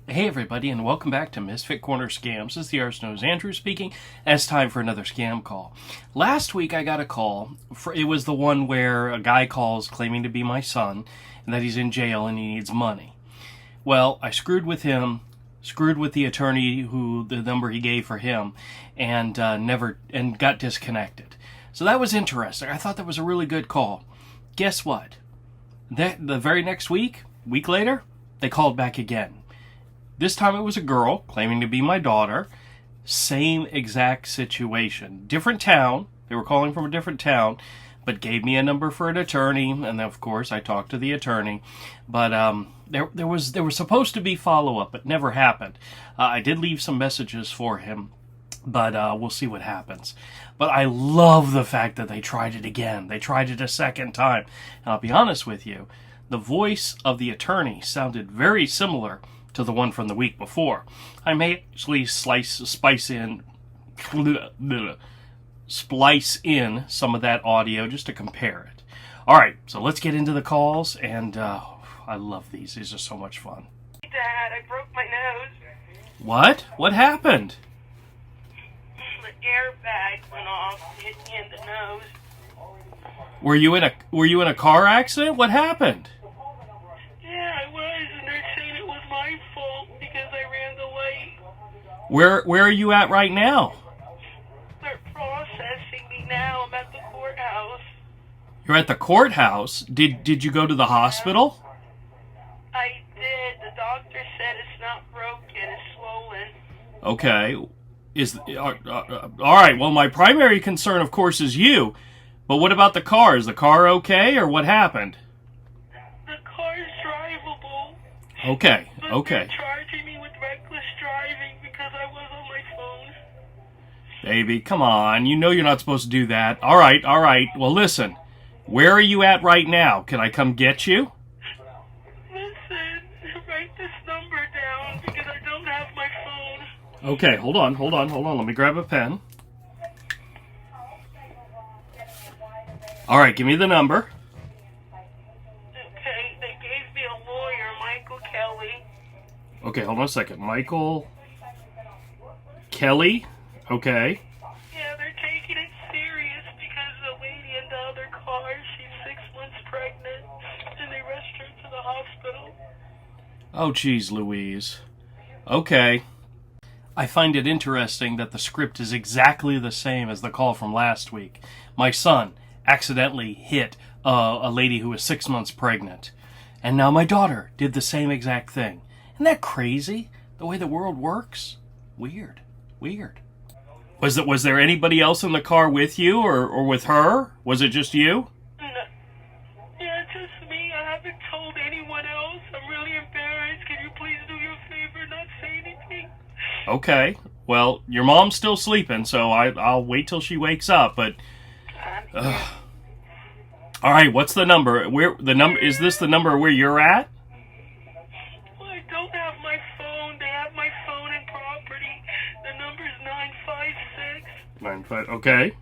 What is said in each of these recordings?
Hey everybody, and welcome back to Misfit Corner Scams. This is the Arse Nose Andrew speaking, and it's time for another scam call. Last week I got a call, it was the one where a guy calls claiming to be my son, and that he's in jail and he needs money. Well, I screwed with him, screwed with the attorney who the number he gave for him, and got disconnected. So that was interesting. I thought that was a really good call. Guess what? The very next week later, they called back again. This time it was a girl claiming to be my daughter. Same exact situation. Different town. They were calling from a different town, but gave me a number for an attorney, and of course I talked to the attorney. But there was supposed to be follow-up, but never happened. I did leave some messages for him, but we'll see what happens. But I love the fact that they tried it again. They tried it a second time. And I'll be honest with you, the voice of the attorney sounded very similar to the one from the week before. I may actually splice in some of that audio just to compare it. All right, so let's get into the calls, and I love these. These are so much fun. Dad, I broke my nose. What? What happened? The airbag went off, hit me in the nose. Were you in a car accident? What happened? Yeah, I was, and they're saying it was my fault because I ran the light. Where are you at right now? They're processing me now. I'm at the courthouse. You're at the courthouse? Did you go to the hospital? I did. The doctor said it's not broken, it's swollen. Okay. All right. Well, my primary concern, of course, is you. But what about the car? Is the car okay, or what happened? The car's drivable. Okay. But Okay. they're charging me with reckless driving because I was on my phone. Baby, come on. You know you're not supposed to do that. All right. All right. Well, listen. Where are you at right now? Can I come get you? Listen, write this number down because I don't have my phone. Okay. Hold on. Let me grab a pen. All right. Give me the number. Okay, they gave me a lawyer, Michael Kelly. Okay. Hold on a second. Michael Kelly. Okay. Yeah, they're taking it serious because the lady in the other car, she's 6 months pregnant, and they rushed her to the hospital. Oh, geez, Louise. Okay. I find it interesting that the script is exactly the same as the call from last week. My son accidentally hit a lady who was 6 months pregnant. And now my daughter did the same exact thing. Isn't that crazy? The way the world works? Weird. Was there anybody else in the car with you or with her? Was it just you? No. Yeah, just me. I haven't told anyone else. I'm really embarrassed. Can you please do your favor and not say anything? Okay. Well, your mom's still sleeping, so I'll wait till she wakes up, but all right, what's the number? Is this the number where you're at? Well, I don't have my phone. They have my phone and property. The number's 956 95. Okay.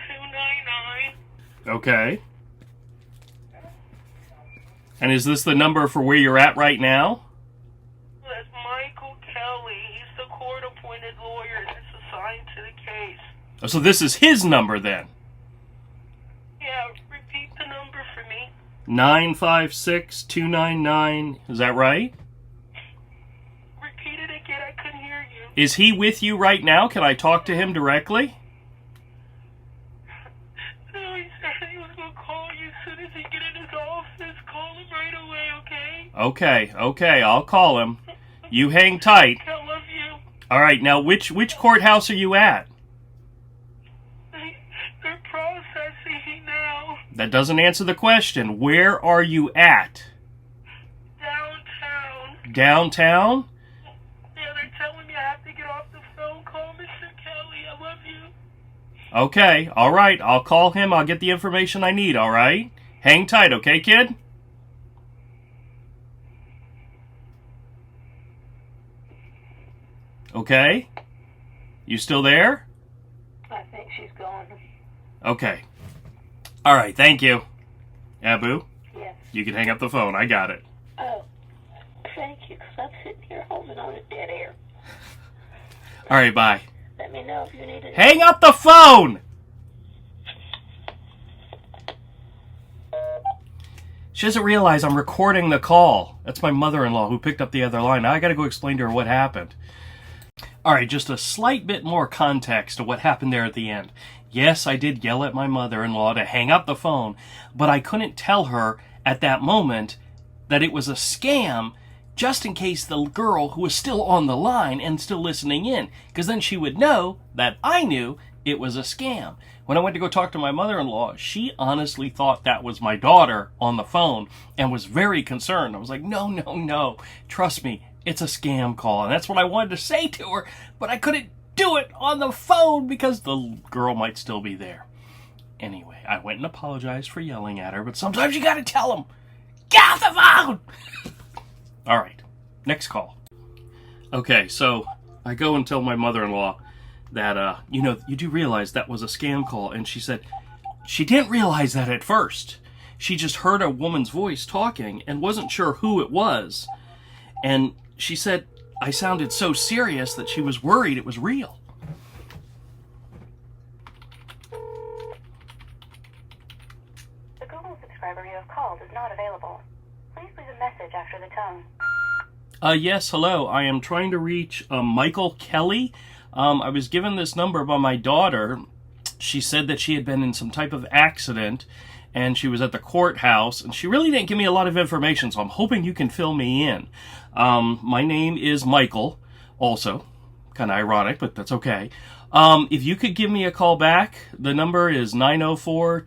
299. Okay. And is this the number for where you're at right now? That's Michael Kelly. He's the court-appointed lawyer that's assigned to the case. Oh, so this is his number then. Yeah, repeat the number for me. 956299. Is that right? Repeat it again. I couldn't hear you. Is he with you right now? Can I talk to him directly? No, he said he was going to call you as soon as he get in his office. Call him right away, okay? Okay. I'll call him. You hang tight. I love you. All right. Now, which courthouse are you at? They're processing me now. That doesn't answer the question. Where are you at? Downtown. Downtown? Yeah, they're telling me I have to get off the phone. Call Mr. Kelly. I love you. Okay, all right. I'll call him. I'll get the information I need, all right? Hang tight, okay, kid? Okay? You still there? I think she's gone. Okay. All right, thank you. Abu, Yes. you can hang up the phone. I got it. Oh, thank thank you, because I'm sitting here holding on to dead air. All right, bye. Let me know if you need it. Hang up the phone! She doesn't realize I'm recording the call. That's my mother-in-law who picked up the other line. Now I gotta go explain to her what happened. All right, just a slight bit more context to what happened there at the end. Yes, I did yell at my mother-in-law to hang up the phone, but I couldn't tell her at that moment that it was a scam, just in case the girl who was still on the line and still listening in, because then she would know that I knew it was a scam. When I went to go talk to my mother-in-law, she honestly thought that was my daughter on the phone and was very concerned. I was like, no, trust me, it's a scam call. And that's what I wanted to say to her, but I couldn't do it on the phone because the girl might still be there. Anyway, I went and apologized for yelling at her, but sometimes you gotta tell them, get off the phone! All right, next call. Okay, so I go and tell my mother-in-law that, you do realize that was a scam call. And she said she didn't realize that at first. She just heard a woman's voice talking and wasn't sure who it was. And she said I sounded so serious that she was worried it was real. The Google subscriber you have called is not available. Please leave a message after the tone. Yes, hello. I am trying to reach Michael Kelly. I was given this number by my daughter. She said that she had been in some type of accident and she was at the courthouse, and she really didn't give me a lot of information, so I'm hoping you can fill me in. My name is Michael, also. Kind of ironic, but that's okay. If you could give me a call back, the number is 904,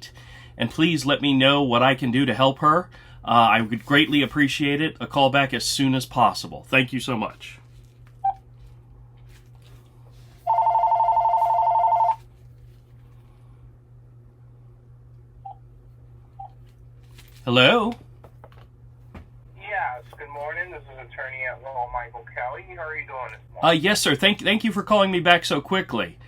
and please let me know what I can do to help her. I would greatly appreciate it. A call back as soon as possible. Thank you so much. Hello? Yes, good morning. This is Attorney at Law Michael Kelly. How are you doing this morning? Yes, sir. Thank you for calling me back so quickly.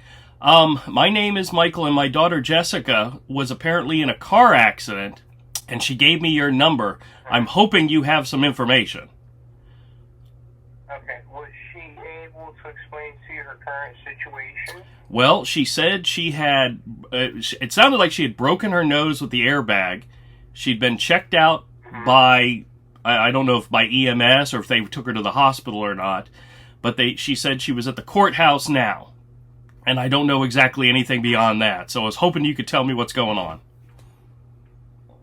My name is Michael, and my daughter Jessica was apparently in a car accident, and she gave me your number. I'm hoping you have some information. Okay, was she able to explain to you her current situation? Well, she said she had, it sounded like she had broken her nose with the airbag. She'd been checked out by, I don't know if by EMS or if they took her to the hospital or not, but she said she was at the courthouse now. And I don't know exactly anything beyond that, so I was hoping you could tell me what's going on.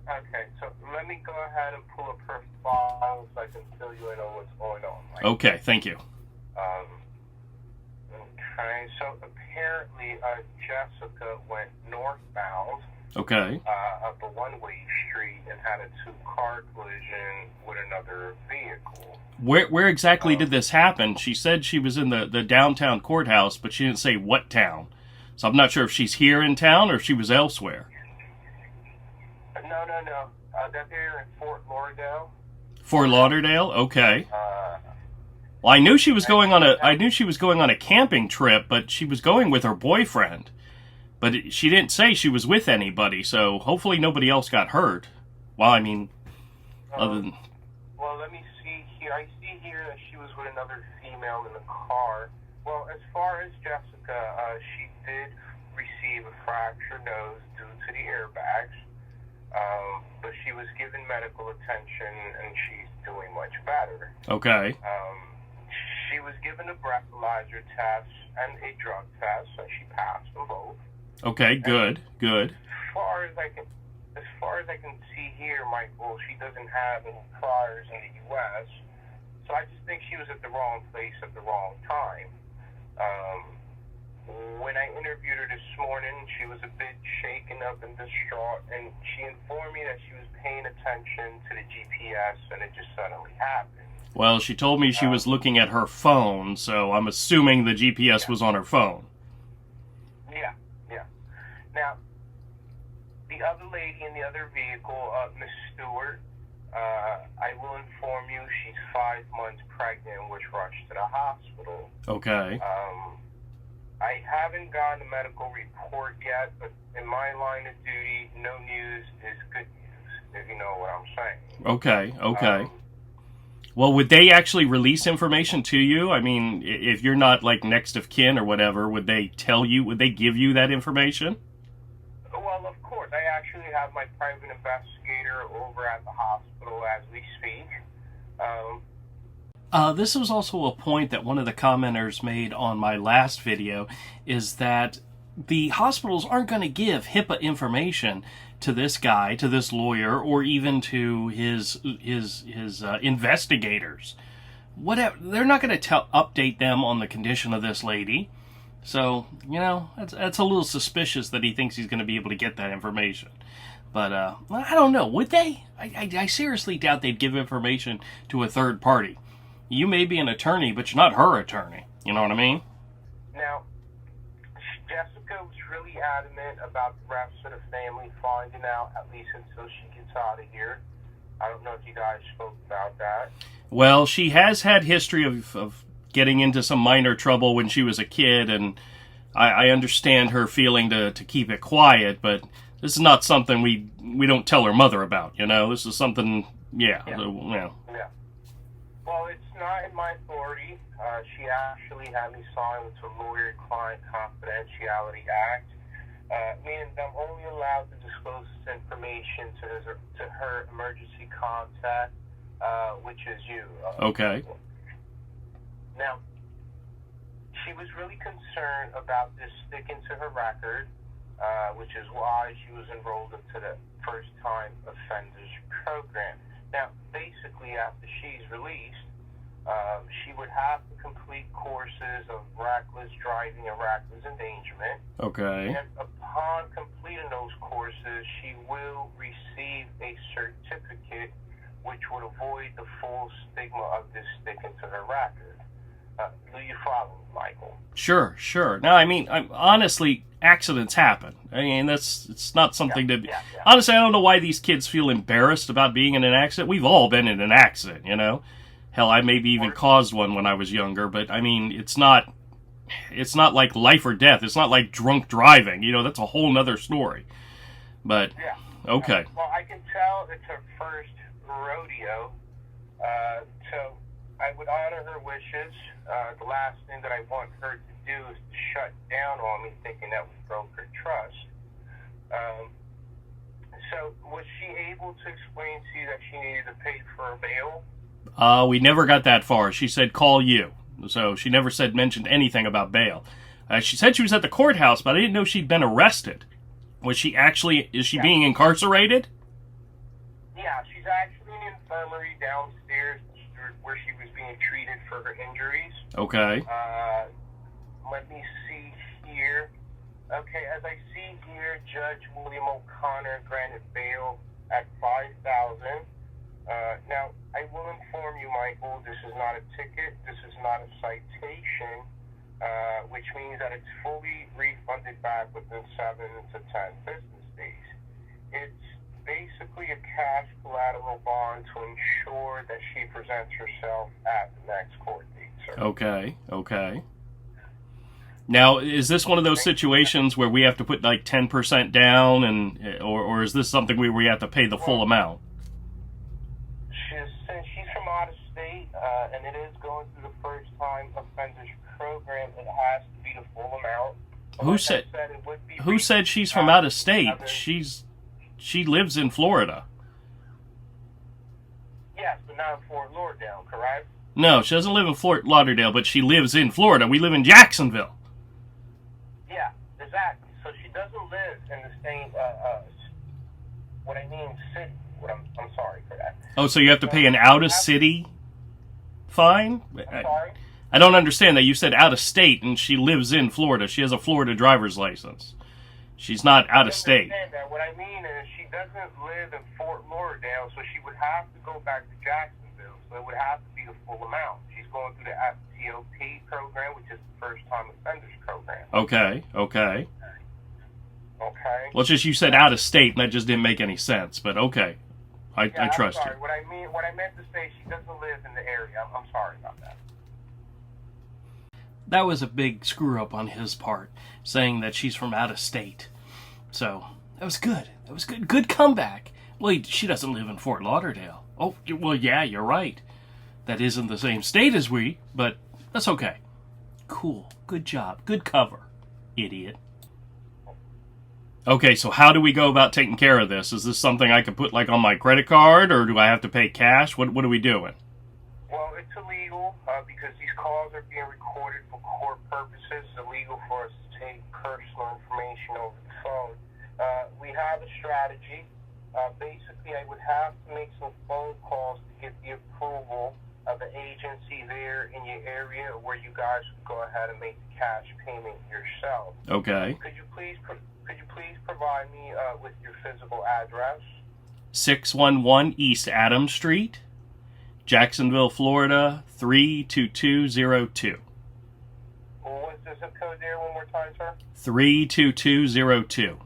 Okay, so let me go ahead and pull up her file so I can fill you in on what's going on. Right? Okay, thank you. Okay, so apparently Jessica went northbound Okay. up a one-way street and had a two-car collision with another vehicle. Where exactly did this happen? She said she was in the downtown courthouse, but she didn't say what town. So I'm not sure if she's here in town or if she was elsewhere. No. They're here in Fort Lauderdale. Fort Lauderdale? Okay. Well, I knew she was going on a camping trip, but she was going with her boyfriend. But she didn't say she was with anybody, so hopefully nobody else got hurt. Well, I mean, other than... Well, let me see here. I see here that she was with another female in the car. Well, as far as Jessica, she did receive a fractured nose due to the airbags. But she was given medical attention, and she's doing much better. Okay. She was given a breathalyzer test and a drug test, so she passed them both. Okay, good. As far as I can see here, Michael, she doesn't have any priors in the U.S., so I just think she was at the wrong place at the wrong time. When I interviewed her this morning, she was a bit shaken up and distraught, and she informed me that she was paying attention to the GPS, and it just suddenly happened. Well, she told me she was looking at her phone, so I'm assuming the GPS was on her phone. Yeah. Now, the other lady in the other vehicle, Miss Stewart, I will inform you she's 5 months pregnant, was rushed to the hospital. Okay. I haven't gotten a medical report yet, but in my line of duty, no news is good news, if you know what I'm saying. Okay. Well, would they actually release information to you? I mean, if you're not like next of kin or whatever, would they tell you? Would they give you that information? Well, of course. I actually have my private investigator over at the hospital as we speak. This was also a point that one of the commenters made on my last video, is that the hospitals aren't going to give HIPAA information to this guy, to this lawyer, or even to his investigators. Whatever, they're not going to update them on the condition of this lady. So, you know, that's a little suspicious that he thinks he's going to be able to get that information. But I don't know. Would they? I seriously doubt they'd give information to a third party. You may be an attorney, but you're not her attorney. You know what I mean? Now, Jessica was really adamant about the rest of the family finding out, at least until she gets out of here. I don't know if you guys spoke about that. Well, she has had history of getting into some minor trouble when she was a kid, and I understand her feeling to keep it quiet, but this is not something we don't tell her mother about, you know? This is something, yeah. Well, it's not in my authority. She actually had me sign with the Lawyer-Client Confidentiality Act, meaning that I'm only allowed to disclose this information to her emergency contact, which is you. Okay. Now, she was really concerned about this sticking to her record, which is why she was enrolled into the first-time offenders program. Now, basically, after she's released, she would have to complete courses of reckless driving and reckless endangerment. Okay. And upon completing those courses, she will receive a certificate which would avoid the full stigma of this sticking to her record. Do you follow, Michael? Sure. Now, I mean, honestly, accidents happen. I mean, it's not something to... Yeah. Honestly, I don't know why these kids feel embarrassed about being in an accident. We've all been in an accident, you know? Hell, I maybe even caused one when I was younger, but, I mean, it's not like life or death. It's not like drunk driving. You know, that's a whole nother story. But, Yeah. okay. Well, I can tell it's her first rodeo, so I would honor her wishes. The last thing that I want her to do is to shut down on me, thinking that we broke her trust. So was she able to explain to you that she needed to pay for a bail? We never got that far. She said, call you. So she never mentioned anything about bail. She said she was at the courthouse, but I didn't know she'd been arrested. Is she being incarcerated? Yeah, she's actually in the infirmary downstairs where she was being treated for her injuries. Okay. Let me see here. Okay, as I see here, Judge William O'Connor granted bail at $5,000. Now, I will inform you, Michael, this is not a ticket, this is not a citation, which means that it's fully refunded back within 7 to 10 business days. It's basically a cash collateral bond to ensure that she presents herself at the next court date, sir. Okay. Now, is this one of those situations where we have to put like 10% down, or is this something where we have to pay the full amount? Since she's from out of state, and it is going through the first-time offenders program, it has to be the full amount. Who said she's from out of state? She lives in Florida. Yes, but not in Fort Lauderdale, correct? No, she doesn't live in Fort Lauderdale, but she lives in Florida. We live in Jacksonville. Yeah, exactly. So she doesn't live in the same, city. I'm sorry for that. Oh, so you have to pay an out-of-city fine? I'm sorry? I don't understand that. You said out-of-state, and she lives in Florida. She has a Florida driver's license. She's not out-of-state. I understand that. What I mean is she doesn't live in Fort Lauderdale, so she would have to go back to Jacksonville. So it would have to be the full amount. She's going through the FTOP program, which is the first-time offenders program. Okay. Okay? Well, it's just you said out-of-state, and that just didn't make any sense, but okay. I trust I'm sorry. you. What I meant to say, she doesn't live in the area. I'm sorry about that. That was a big screw-up on his part, saying that she's from out-of-state. So, that was good. Good comeback. Well, she doesn't live in Fort Lauderdale. Oh, well, yeah, you're right. that isn't the same state as we, but that's okay. Cool. Good job. Good cover, idiot. Okay, so how do we go about taking care of this? Is this something I can put like on my credit card, or do I have to pay cash? What are we doing? Well, it's illegal because these calls are being recorded for court purposes. It's illegal for us to take personal information over the phone. We have a strategy. Basically, I would have to make some phone calls to get the approval of the agency there in your area where you guys could go ahead and make the cash payment yourself. Okay. Could you please provide me with your physical address? 611 East Adams Street, Jacksonville, Florida, 32202. What's the zip code there one more time, sir? 32202.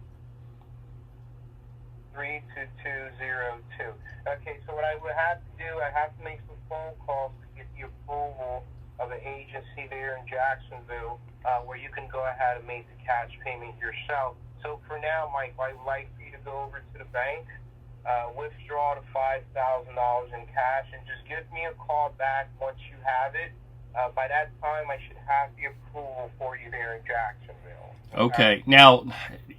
32202. Okay, so what I would have to do, I have to make some phone calls to get the approval of an agency there in Jacksonville where you can go ahead and make the cash payment yourself. So for now, Mike, I'd like for you to go over to the bank, withdraw the $5,000 in cash, and just give me a call back once you have it. By that time, I should have the approval for you there in Jacksonville. Okay. Now,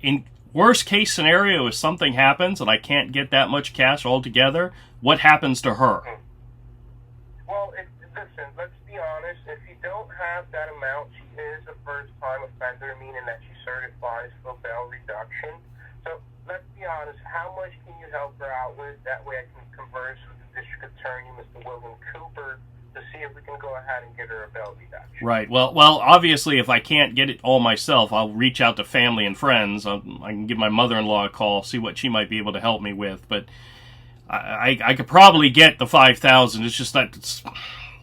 in worst case scenario, if something happens and I can't get that much cash altogether, what happens to her? Well, listen, let's be honest. If you don't have that amount, she is a first-time offender, meaning that she certifies for bail reduction. So let's be honest. How much can you help her out with? That way I can converse with the district attorney, Mr. William Cooper, to see if we can go ahead and get her a bail reduction. Right. Well, obviously, if I can't get it all myself, I'll reach out to family and friends. I can give my mother-in-law a call, see what she might be able to help me with. But I could probably get the $5,000. It's just that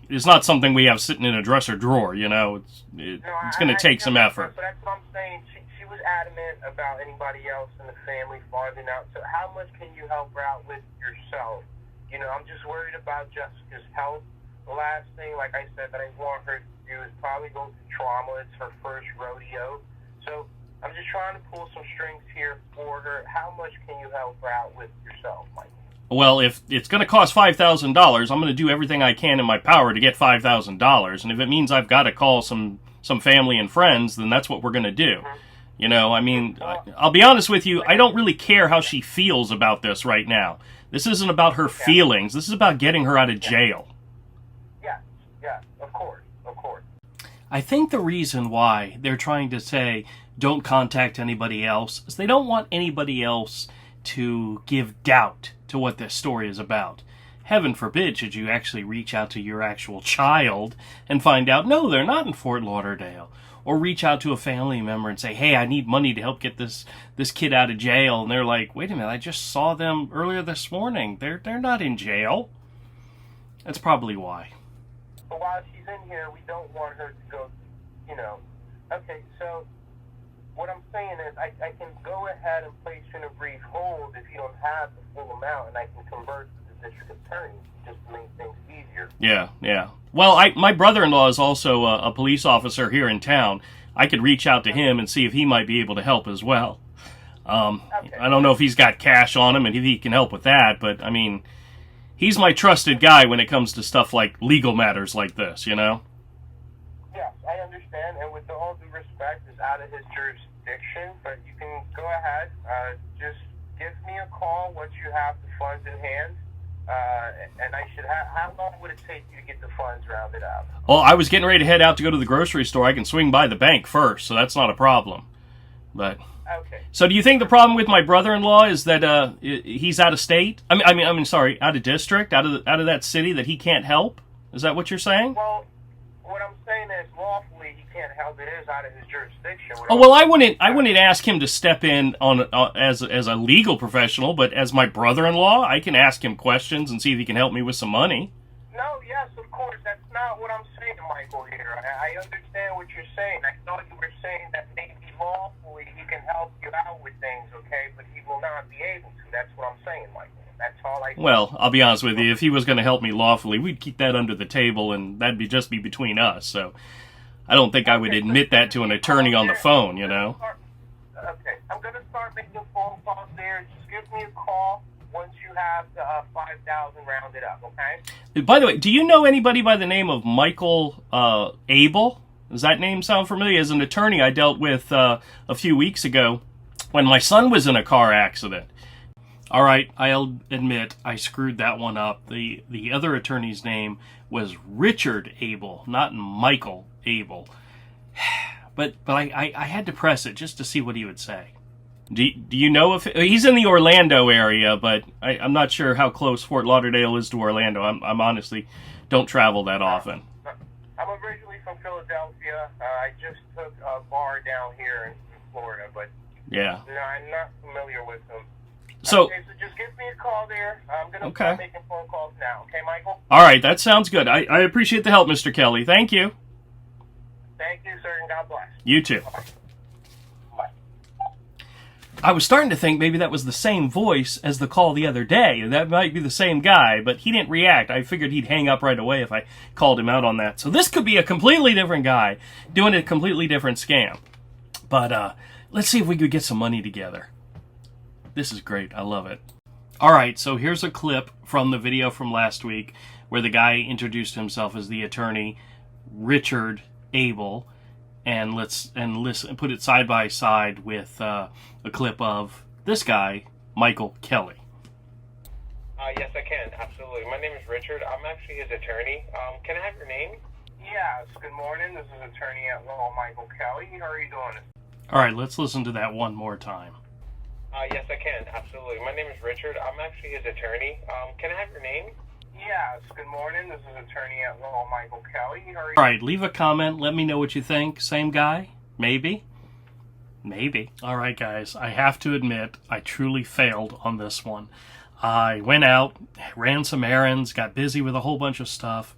it's not something we have sitting in a dresser drawer. You know, it's going to take some effort. So that's what I'm saying. She was adamant about anybody else in the family farthing out. So how much can you help her out with yourself? You know, I'm just worried about Jessica's health. The last thing, like I said, that I want her to do is probably go through trauma. It's her first rodeo. So I'm just trying to pull some strings here for her. How much can you help her out with yourself, Mike? Well, if it's going to cost $5,000, I'm going to do everything I can in my power to get $5,000. And if it means I've got to call some family and friends, then that's what we're going to do. Mm-hmm. You know, I mean, I'll be honest with you, I don't really care how she feels about this right now. This isn't about her feelings. This is about getting her out of jail. Yeah, of course. I think the reason why they're trying to say don't contact anybody else is they don't want anybody else to give doubt to what this story is about. Heaven forbid should you actually reach out to your actual child and find out, no, they're not in Fort Lauderdale. Or reach out to a family member and say, hey, I need money to help get this kid out of jail. And they're like, wait a minute, I just saw them earlier this morning. They're not in jail. That's probably why. But while she's in here, we don't want her to go, you know. Okay, so what I'm saying is I can go ahead and place you in a brief hold if you don't have the full amount, and I can converse with the district attorney just to make things easier. Yeah. Well, my brother-in-law is also a police officer here in town. I could reach out to him and see if he might be able to help as well. Okay. I don't know if he's got cash on him and if he can help with that, but, I mean, he's my trusted guy when it comes to stuff like legal matters like this, you know? Yes, I understand, and with all due respect, it's out of his jurisdiction, but you can go ahead. Just give me a call once you have the funds in hand, and I should have... How long would it take you to get the funds rounded up? Well, I was getting ready to head out to go to the grocery store. I can swing by the bank first, so that's not a problem. But... Okay. So do you think the problem with my brother-in-law is that he's out of state? I mean, sorry, out of district, out of that city that he can't help? Is that what you're saying? Well, what I'm saying is lawfully he can't help. It is out of his jurisdiction. Oh well, I wouldn't ask him to step in on as a legal professional, but as my brother-in-law, I can ask him questions and see if he can help me with some money. No, yes, of course. That's not what I'm saying, Michael. Here, I understand what you're saying. I thought you were saying that maybe lawfully he can help you out with things, okay? But he will not be able to. That's what I'm saying, Michael. That's all I. Well, I'll be honest with you. If he was going to help me lawfully, we'd keep that under the table, and that'd just be between us. So, I don't think I would admit that to an attorney on the phone. You know. Okay, I'm going to start making phone calls there. Just give me a call once you have the 5,000 rounded up, okay? By the way, do you know anybody by the name of Michael Abel? Does that name sound familiar? As an attorney I dealt with a few weeks ago when my son was in a car accident. All right, I'll admit I screwed that one up. The other attorney's name was Richard Abel, not Michael Abel. But I had to press it just to see what he would say. Do you know if he's in the Orlando area? But I'm not sure how close Fort Lauderdale is to Orlando. I'm honestly don't travel that often. I'm originally from Philadelphia. I just took a bar down here in Florida, but yeah, no, I'm not familiar with them. So, okay, so just give me a call there. I'm going to start making phone calls now. Okay, Michael? All right, that sounds good. I appreciate the help, Mr. Kelly. Thank you. Thank you, sir, and God bless. You too. Bye. I was starting to think maybe that was the same voice as the call the other day. That might be the same guy, but he didn't react. I figured he'd hang up right away if I called him out on that. So this could be a completely different guy doing a completely different scam. But let's see if we could get some money together. This is great. I love it. All right, so here's a clip from the video from last week where the guy introduced himself as the attorney Richard Abel, and let's listen, put it side by side with a clip of this guy, Michael Kelly. Yes, I can. Absolutely. My name is Richard. I'm actually his attorney. Can I have your name? Yes. Good morning. This is attorney at law Michael Kelly. How are you doing? All right, let's listen to that one more time. Yes, I can. Absolutely. My name is Richard. I'm actually his attorney. Can I have your name? Yes. Good morning. This is attorney at law Michael Kelly. How are you? All right, leave a comment. Let me know what you think. Same guy? Maybe? Maybe. All right, guys. I have to admit, I truly failed on this one. I went out, ran some errands, got busy with a whole bunch of stuff,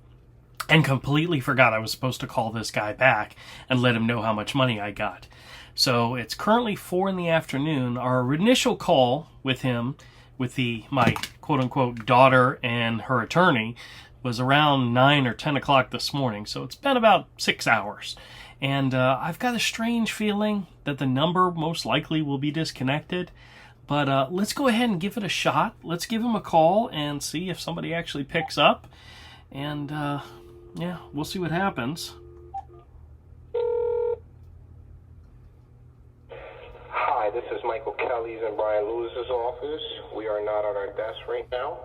and completely forgot I was supposed to call this guy back and let him know how much money I got. So it's currently 4 in the afternoon. Our initial call with him, with my quote-unquote daughter and her attorney, was around 9 or 10 o'clock this morning. So it's been about 6 hours. And I've got a strange feeling that the number most likely will be disconnected. But let's go ahead and give it a shot. Let's give him a call and see if somebody actually picks up. And yeah, we'll see what happens. Hi, this is Michael Kelly's in Brian Lewis's office. We are not at our desk right now.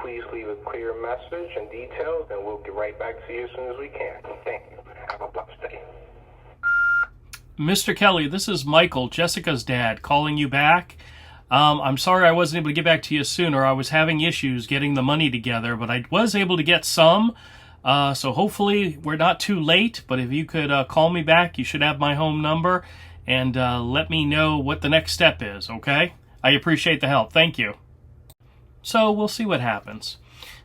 Please leave a clear message and details, and we'll get right back to you as soon as we can. Thank you. Have a blessed day. Mr. Kelly, this is Michael, Jessica's dad, calling you back. I'm sorry I wasn't able to get back to you sooner. I was having issues getting the money together, but I was able to get some. So hopefully we're not too late, but if you could call me back, you should have my home number, and let me know what the next step is, okay? I appreciate the help. Thank you. So we'll see what happens.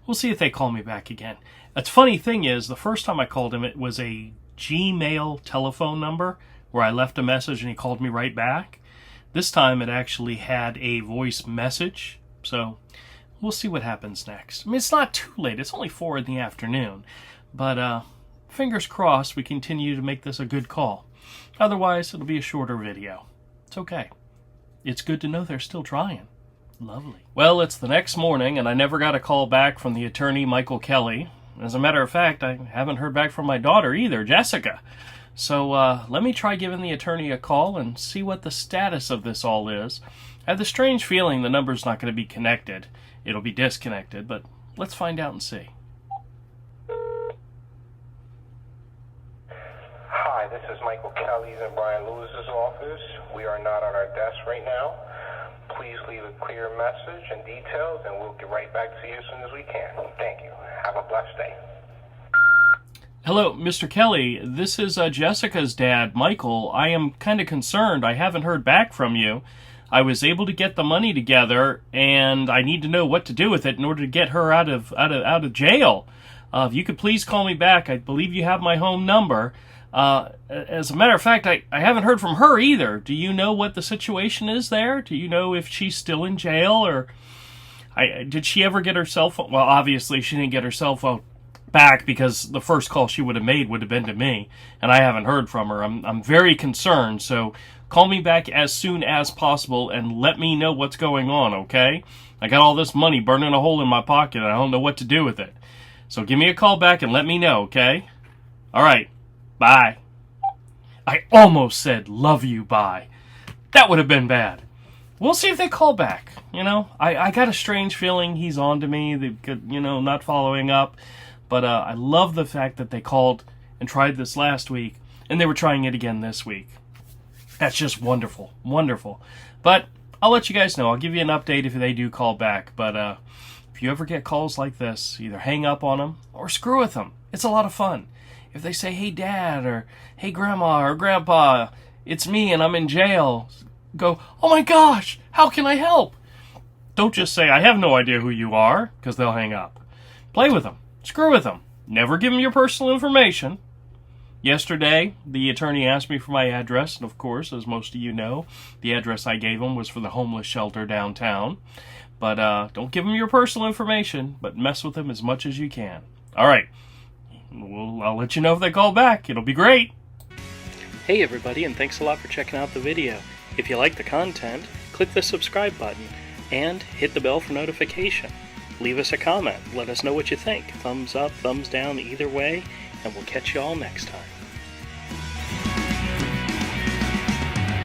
We'll see if they call me back again. The funny thing is, the first time I called him, it was a Gmail telephone number where I left a message and he called me right back. This time it actually had a voice message, so we'll see what happens next. I mean, it's not too late. It's only 4 in the afternoon, but fingers crossed we continue to make this a good call. Otherwise, it'll be a shorter video. It's okay. It's good to know they're still trying. Lovely. Well, it's the next morning, and I never got a call back from the attorney, Michael Kelly. As a matter of fact, I haven't heard back from my daughter either, Jessica. So let me try giving the attorney a call and see what the status of this all is. I have the strange feeling the number's not going to be connected. It'll be disconnected, but let's find out and see. Hi, this is Michael Kelly's in Brian Lewis's office. We are not at our desk right now. Please leave a clear message and details, and we'll get right back to you as soon as we can. Thank you. Have a blessed day. Hello, Mr. Kelly. This is Jessica's dad, Michael. I am kind of concerned. I haven't heard back from you. I was able to get the money together, and I need to know what to do with it in order to get her out of jail. If you could please call me back. I believe you have my home number. As a matter of fact, I haven't heard from her either. Do you know what the situation is there? Do you know if she's still in jail, or did she ever get her cell phone? Well, obviously she didn't get her cell phone back because the first call she would have made would have been to me, and I haven't heard from her. I'm very concerned, so call me back as soon as possible and let me know what's going on, okay? I got all this money burning a hole in my pocket and I don't know what to do with it. So give me a call back and let me know, okay? Alright, bye. I almost said love you, bye. That would have been bad. We'll see if they call back. You know, I got a strange feeling he's on to me, not following up. But I love the fact that they called and tried this last week, and they were trying it again this week. That's just wonderful, wonderful. But I'll let you guys know. I'll give you an update if they do call back. But if you ever get calls like this, either hang up on them or screw with them. It's a lot of fun. If they say, hey, Dad, or hey, Grandma, or Grandpa, it's me and I'm in jail, go, oh my gosh, how can I help? Don't just say, I have no idea who you are, because they'll hang up. Play with them. Screw with them. Never give them your personal information. Yesterday, the attorney asked me for my address, and of course, as most of you know, the address I gave him was for the homeless shelter downtown. But don't give them your personal information, but mess with them as much as you can. All right. I'll let you know if they call back. It'll be great. Hey everybody, and thanks a lot for checking out the video. If you like the content, click the subscribe button and hit the bell for notification. Leave us a comment. Let us know what you think. Thumbs up, thumbs down, either way, and we'll catch you all next time.